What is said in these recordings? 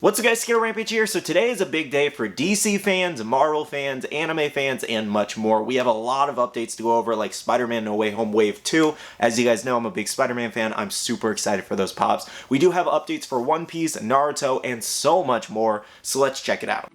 What's up guys, Skittlerampage here. So today is a big day for DC fans, Marvel fans, anime fans, and much more. We have a lot of updates to go over, like Spider-Man No Way Home Wave 2. As you guys know, I'm a big Spider-Man fan. I'm super excited for those pops. We do have updates for One Piece, Naruto, and so much more, so let's check it out.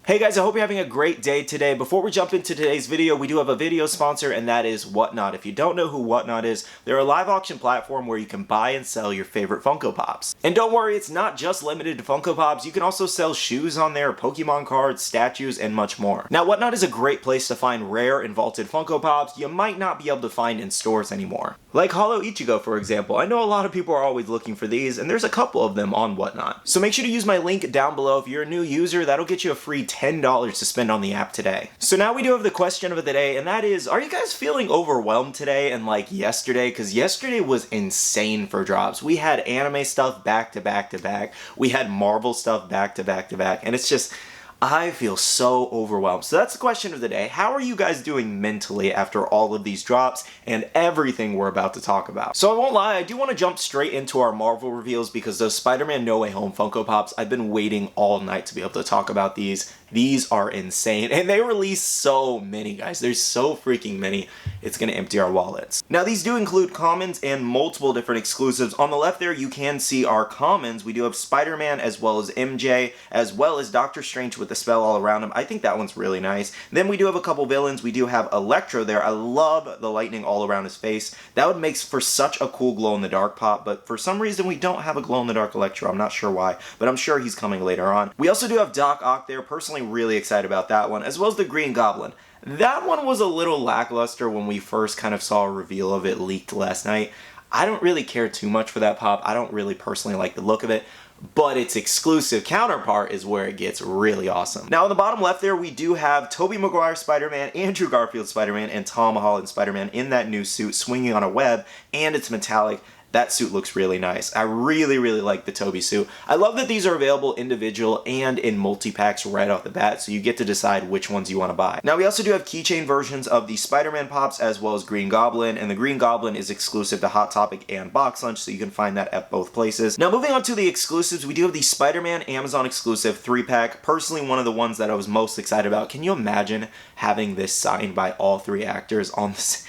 Hey guys, I hope you're having a great day today. Before we jump into today's video, we do have a video sponsor, and that is Whatnot. If you don't know who Whatnot is, they're a live auction platform where you can buy and sell your favorite Funko Pops. And don't worry, it's not just limited to Funko Pops. You can also sell shoes on there, Pokemon cards, statues, and much more. Now, Whatnot is a great place to find rare and vaulted Funko Pops you might not be able to find in stores anymore. Like Hollow Ichigo, for example. I know a lot of people are always looking for these, and there's a couple of them on Whatnot. So make sure to use my link down below. If you're a new user, that'll get you a free $10 to spend on the app today. So now we do have the question of the day, and that is, are you guys feeling overwhelmed today and like yesterday? Because yesterday was insane for drops. We had anime stuff back to back to back. We had Marvel stuff back to back to back, and it's just, I feel so overwhelmed. So that's the question of the day. How are you guys doing mentally after all of these drops and everything we're about to talk about? So I won't lie, I do want to jump straight into our Marvel reveals because those Spider-Man No Way Home Funko Pops, I've been waiting all night to be able to talk about these. These are insane, and they release so many, guys. There's so freaking many, it's gonna empty our wallets. Now, these do include commons and multiple different exclusives. On the left there, you can see our commons. We do have Spider-Man as well as MJ, as well as Doctor Strange with the spell all around him. I think that one's really nice. Then we do have a couple villains. We do have Electro there. I love the lightning all around his face. That would make for such a cool glow-in-the-dark pop, but for some reason, we don't have a glow-in-the-dark Electro. I'm not sure why, but I'm sure he's coming later on. We also do have Doc Ock there. Personally, really excited about that one, as well as the Green Goblin. That one was a little lackluster when we first kind of saw a reveal of it leaked last night. I don't really care too much for that pop. I don't really personally like the look of it, but its exclusive counterpart is where it gets really awesome. Now on the bottom left there, we do have Tobey Maguire Spider-Man, Andrew Garfield Spider-Man, and Tom Holland Spider-Man in that new suit swinging on a web, and it's metallic. That suit looks really nice. I really like the Tobey suit. I love that these are available individual and in multi-packs right off the bat, so you get to decide which ones you want to buy. Now we also do have keychain versions of the Spider-Man Pops as well as Green Goblin, and the Green Goblin is exclusive to Hot Topic and Box Lunch, so you can find that at both places. Now moving on to the exclusives, we do have the Spider-Man Amazon exclusive 3-pack. Personally, one of the ones that I was most excited about. Can you imagine having this signed by all 3 actors on this?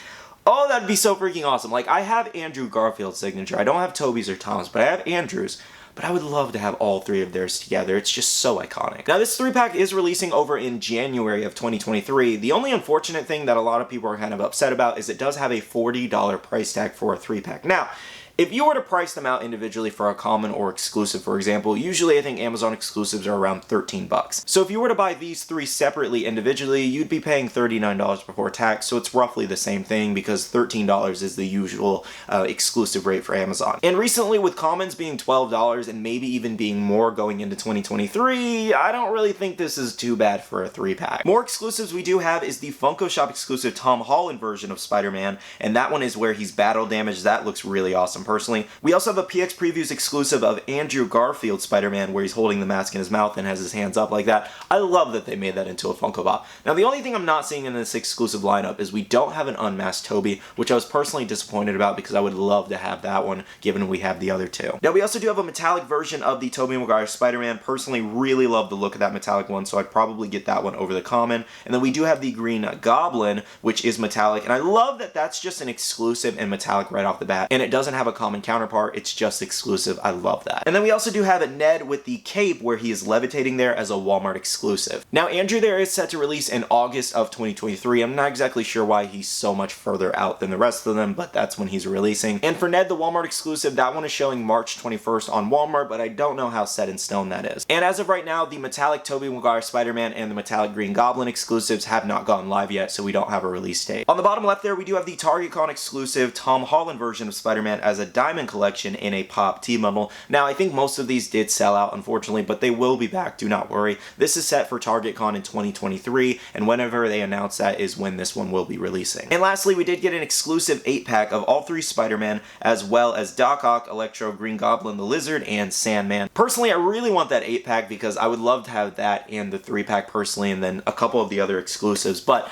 Oh, that'd be so freaking awesome. Like, I have Andrew Garfield's signature. I don't have Tobey's or Tom's, but I have Andrew's. But I would love to have all 3 of theirs together. It's just so iconic. Now, this 3-pack is releasing over in January of 2023. The only unfortunate thing that a lot of people are kind of upset about is it does have a $40 price tag for a 3-pack. Now, if you were to price them out individually for a common or exclusive, for example, usually I think Amazon exclusives are around 13 bucks. So if you were to buy these 3 separately individually, you'd be paying $39 before tax, so it's roughly the same thing because $13 is the usual exclusive rate for Amazon. And recently with commons being $12 and maybe even being more going into 2023, I don't really think this is too bad for a 3-pack. More exclusives we do have is the Funko Shop exclusive Tom Holland version of Spider-Man, and that one is where he's battle damaged. That looks really awesome. Personally, we also have a PX Previews exclusive of Andrew Garfield Spider-Man where he's holding the mask in his mouth and has his hands up like that. I love that they made that into a Funko Pop. Now the only thing I'm not seeing in this exclusive lineup is we don't have an unmasked Tobey, which I was personally disappointed about because I would love to have that one given we have the other 2. Now we also do have a metallic version of the Tobey Maguire Spider-Man. Personally, really love the look of that metallic one, so I'd probably get that one over the common. And then we do have the Green Goblin, which is metallic, and I love that that's just an exclusive and metallic right off the bat, and it doesn't have a common counterpart. It's just exclusive. I love that. And then we also do have Ned with the cape where he is levitating there as a Walmart exclusive. Now Andrew there is set to release in August of 2023. I'm not exactly sure why he's so much further out than the rest of them, but that's when he's releasing. And for Ned, the Walmart exclusive, that one is showing March 21st on Walmart, but I don't know how set in stone that is. And as of right now, the metallic Tobey Maguire Spider-Man and the metallic Green Goblin exclusives have not gone live yet, so we don't have a release date. On the bottom left there, we do have the TargetCon exclusive Tom Holland version of Spider-Man as a Diamond Collection in a Pop T-bundle. Now, I think most of these did sell out, unfortunately, but they will be back, do not worry. This is set for TargetCon in 2023, and whenever they announce that is when this one will be releasing. And lastly, we did get an exclusive 8-pack of all 3 Spider-Man, as well as Doc Ock, Electro, Green Goblin, the Lizard, and Sandman. Personally, I really want that 8-pack because I would love to have that and the 3-pack personally, and then a couple of the other exclusives, but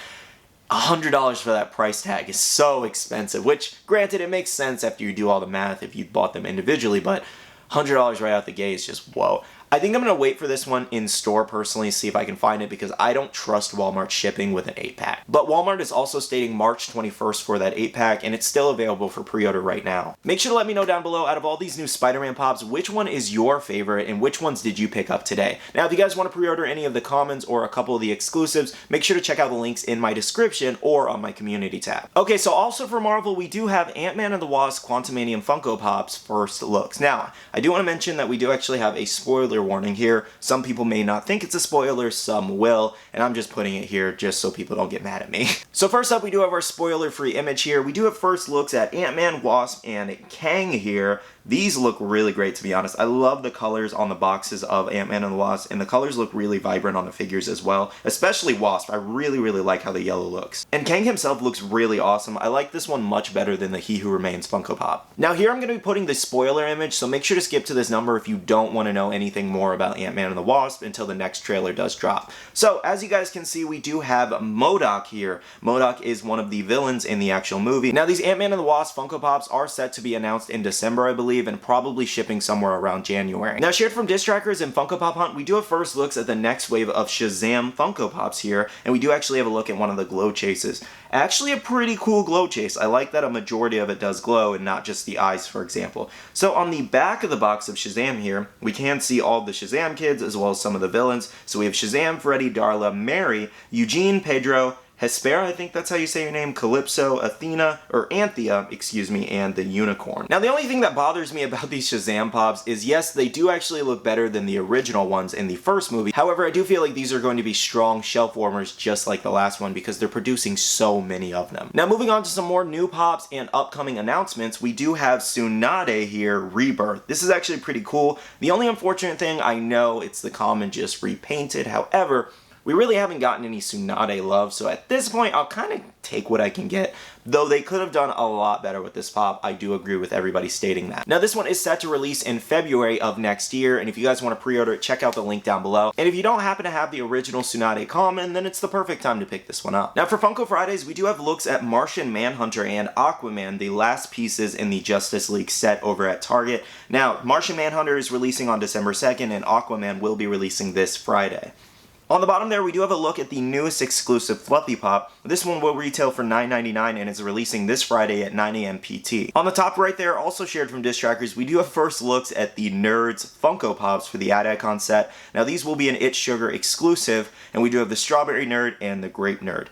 $100 for that price tag is so expensive, which granted it makes sense after you do all the math if you bought them individually, but $100 right out the gate is just whoa. I think I'm going to wait for this one in store personally, see if I can find it, because I don't trust Walmart shipping with an 8-pack. But Walmart is also stating March 21st for that 8-pack, and it's still available for pre-order right now. Make sure to let me know down below, out of all these new Spider-Man pops, which one is your favorite and which ones did you pick up today? Now, if you guys want to pre-order any of the commons or a couple of the exclusives, make sure to check out the links in my description or on my community tab. Okay, so also for Marvel, we do have Ant-Man and the Wasp Quantumanium Funko Pops first looks. Now, I do want to mention that we do actually have a spoiler warning here. Some people may not think it's a spoiler, some will, and I'm just putting it here just so people don't get mad at me. So first up, we do have our spoiler-free image here. We do have first looks at Ant-Man, Wasp, and Kang here. These look really great, to be honest. I love the colors on the boxes of Ant-Man and the Wasp, and the colors look really vibrant on the figures as well, especially Wasp. I really like how the yellow looks. And Kang himself looks really awesome. I like this one much better than the He Who Remains Funko Pop. Now here I'm going to be putting the spoiler image, so make sure to skip to this number if you don't want to know anything more about Ant-Man and the Wasp until the next trailer does drop. So as you guys can see, we do have MODOK here. MODOK is one of the villains in the actual movie. Now these Ant-Man and the Wasp Funko Pops are set to be announced in December, I believe, and probably shipping somewhere around January. Now shared from Disc Trackers and Funko Pop Hunt, we do have first looks at the next wave of Shazam Funko Pops here, and we do actually have a look at one of the glow chases. Actually a pretty cool glow chase. I like that a majority of it does glow and not just the eyes, for example. So on the back of the box of Shazam here, we can see all the Shazam kids as well as some of the villains. So we have Shazam, Freddy, Darla, Mary, Eugene, Pedro, Hespera, I think that's how you say your name, Calypso, Athena, or Anthea, excuse me, and the Unicorn. Now the only thing that bothers me about these Shazam Pops is yes, they do actually look better than the original ones in the first movie. However, I do feel like these are going to be strong shelf warmers just like the last one because they're producing so many of them. Now moving on to some more new pops and upcoming announcements, we do have Tsunade here, Rebirth. This is actually pretty cool. The only unfortunate thing, I know it's the common just repainted, however, we really haven't gotten any Tsunade love, so at this point, I'll kind of take what I can get. Though they could have done a lot better with this pop, I do agree with everybody stating that. Now this one is set to release in February of next year, and if you guys want to pre-order it, check out the link down below. And if you don't happen to have the original Tsunade common, then it's the perfect time to pick this one up. Now for Funko Fridays, we do have looks at Martian Manhunter and Aquaman, the last pieces in the Justice League set over at Target. Now, Martian Manhunter is releasing on December 2nd, and Aquaman will be releasing this Friday. On the bottom there, we do have a look at the newest exclusive Fluffy Pop. This one will retail for $9.99 and is releasing this Friday at 9 a.m. PT. On the top right there, also shared from Disc Trackers, we do have first looks at the Nerds Funko Pops for the Ad Icon set. Now these will be an It's Sugar exclusive, and we do have the Strawberry Nerd and the Grape Nerd.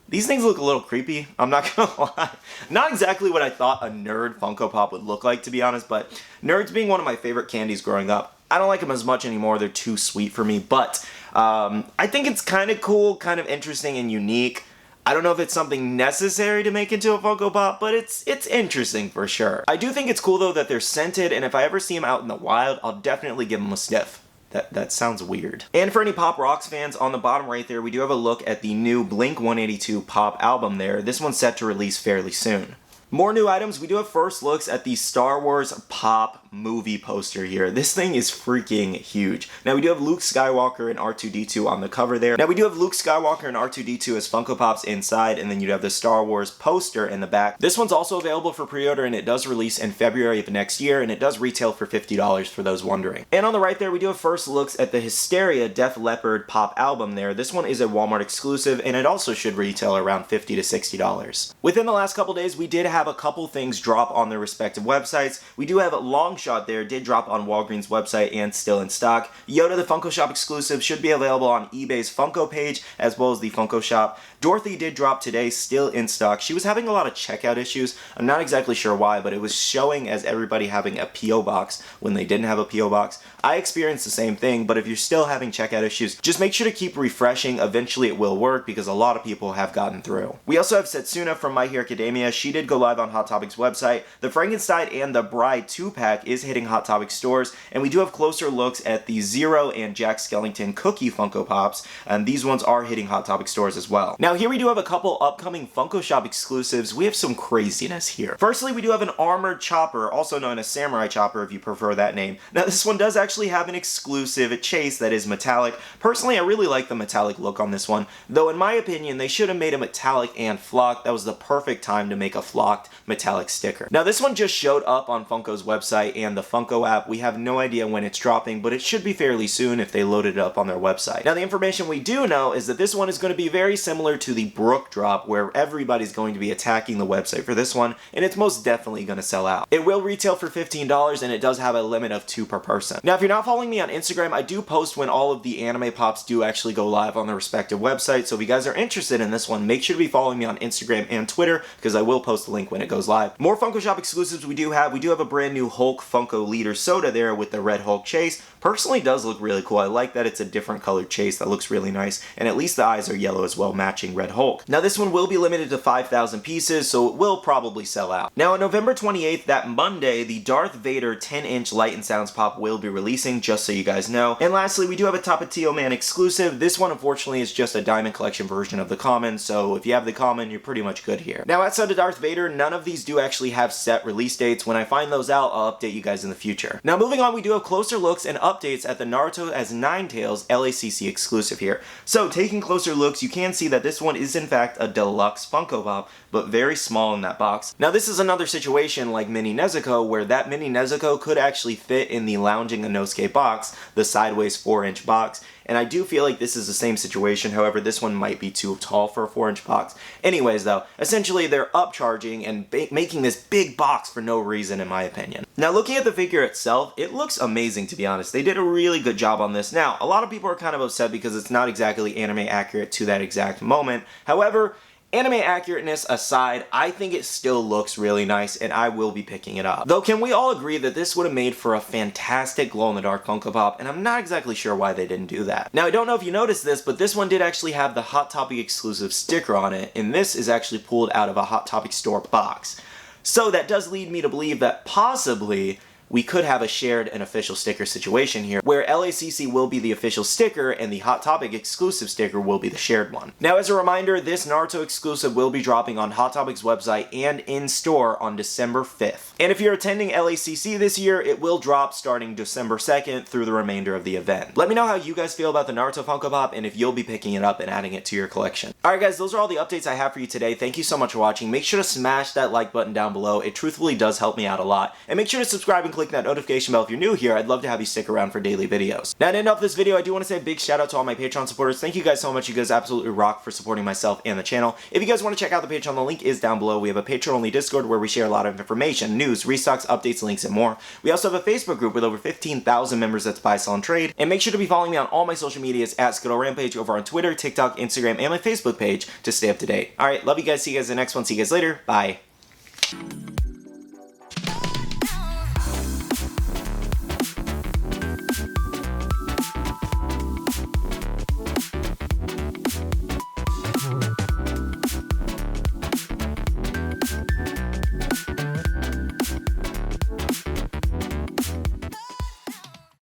These things look a little creepy, I'm not gonna lie. Not exactly what I thought a nerd Funko Pop would look like, to be honest, but Nerds being one of my favorite candies growing up, I don't like them as much anymore, they're too sweet for me, but I think it's kind of cool, kind of interesting and unique. I don't know if it's something necessary to make into a Funko Pop, but it's interesting for sure. I do think it's cool though that they're scented, and if I ever see them out in the wild, I'll definitely give them a sniff. That sounds weird. And for any Pop Rocks fans, on the bottom right there, we do have a look at the new Blink-182 Pop album there. This one's set to release fairly soon. More new items, we do have first looks at the Star Wars Pop movie poster here. This thing is freaking huge. Now we do have Luke Skywalker and R2-D2 on the cover there. Now we do have Luke Skywalker and R2-D2 as Funko Pops inside, and then you'd have the Star Wars poster in the back. This one's also available for pre-order, and it does release in February of next year, and it does retail for $50 for those wondering. And on the right there, we do have first looks at the Hysteria Def Leppard Pop album there. This one is a Walmart exclusive, and it also should retail around $50 to $60. Within the last couple days, we did have a couple things drop on their respective websites. We do have Longshot there, did drop on Walgreens website and still in stock. Yoda the Funko Shop exclusive should be available on eBay's Funko page as well as the Funko Shop. Dorothy did drop today, still in stock. She was having a lot of checkout issues. I'm not exactly sure why, but it was showing as everybody having a P.O. box when they didn't have a P.O. box. I experienced the same thing, but if you're still having checkout issues, just make sure to keep refreshing. Eventually it will work because a lot of people have gotten through. We also have Setsuna from My Hero Academia. She did go live live on Hot Topic's website. The Frankenstein and the Bride 2-pack is hitting Hot Topic stores, and we do have closer looks at the Zero and Jack Skellington Cookie Funko Pops, and these ones are hitting Hot Topic stores as well. Now here we do have a couple upcoming Funko Shop exclusives. We have some craziness here. Firstly, we do have an Armored Chopper, also known as Samurai Chopper if you prefer that name. Now this one does actually have an exclusive chase that is metallic. Personally, I really like the metallic look on this one, though in my opinion they should have made a metallic and flocked. That was the perfect time to make a flocked metallic sticker. Now this one just showed up on Funko's website and the Funko app. We have no idea when it's dropping, but it should be fairly soon if they loaded it up on their website. Now the information we do know is that this one is going to be very similar to the Brook drop, where everybody's going to be attacking the website for this one, and it's most definitely going to sell out. It will retail for $15, and it does have a limit of 2 per person. Now if you're not following me on Instagram, I do post when all of the anime pops do actually go live on their respective websites, so if you guys are interested in this one, make sure to be following me on Instagram and Twitter, because I will post the link when it goes live. More Funko Shop exclusives we do have a brand new Hulk Funko Leader Soda there with the Red Hulk chase. Personally does look really cool. I like that it's a different colored chase. That looks really nice, and at least the eyes are yellow as well, matching Red Hulk. Now this one will be limited to 5,000 pieces, so it will probably sell out. Now on November 28th, that Monday, the Darth Vader 10-inch Light and Sounds pop will be releasing, just so you guys know. And lastly, we do have a Tapatio Man exclusive. This one unfortunately is just a Diamond Collection version of the common, so if you have the common, you're pretty much good here. Now outside of Darth Vader, none of these do actually have set release dates. When I find those out, I'll update you guys in the future. Now moving on, we do have closer looks and updates at the Naruto as Ninetails LACC exclusive here. So taking closer looks, you can see that this one is in fact a deluxe Funko Pop, but very small in that box. Now this is another situation like Mini Nezuko, where that Mini Nezuko could actually fit in the Lounging Inosuke box, the sideways 4-inch box, and I do feel like this is the same situation. However, this one might be too tall for a 4-inch box. Anyways though, essentially they're upcharging and making this big box for no reason in my opinion. Now looking at the figure itself, it looks amazing to be honest. They did a really good job on this. Now, a lot of people are kind of upset because it's not exactly anime accurate to that exact moment. However, anime accurateness aside, I think it still looks really nice, and I will be picking it up. Though, can we all agree that this would have made for a fantastic glow-in-the-dark Funko Pop, and I'm not exactly sure why they didn't do that. Now, I don't know if you noticed this, but this one did actually have the Hot Topic exclusive sticker on it, and this is actually pulled out of a Hot Topic store box. So that does lead me to believe that possibly we could have a shared and official sticker situation here, where LACC will be the official sticker and the Hot Topic exclusive sticker will be the shared one. Now as a reminder, this Naruto exclusive will be dropping on Hot Topic's website and in store on December 5th. And if you're attending LACC this year, it will drop starting December 2nd through the remainder of the event. Let me know how you guys feel about the Naruto Funko Pop and if you'll be picking it up and adding it to your collection. Alright guys, those are all the updates I have for you today. Thank you so much for watching. Make sure to smash that like button down below. It truthfully does help me out a lot. And make sure to subscribe and click that notification bell if you're new here. I'd love to have you stick around for daily videos. Now to end off this video, I do want to say a big shout out to all my Patreon supporters. Thank you guys so much. You guys absolutely rock for supporting myself and the channel. If you guys want to check out the Patreon, the link is down below. We have a Patreon only Discord where we share a lot of information, news, restocks, updates, links, and more. We also have a Facebook group with over 15,000 members that's buy, sell, and trade. And make sure to be following me on all my social medias at Skittlerampage over on Twitter, TikTok, Instagram, and my Facebook page to stay up to date. Alright, love you guys. See you guys in the next one. See you guys later. Bye.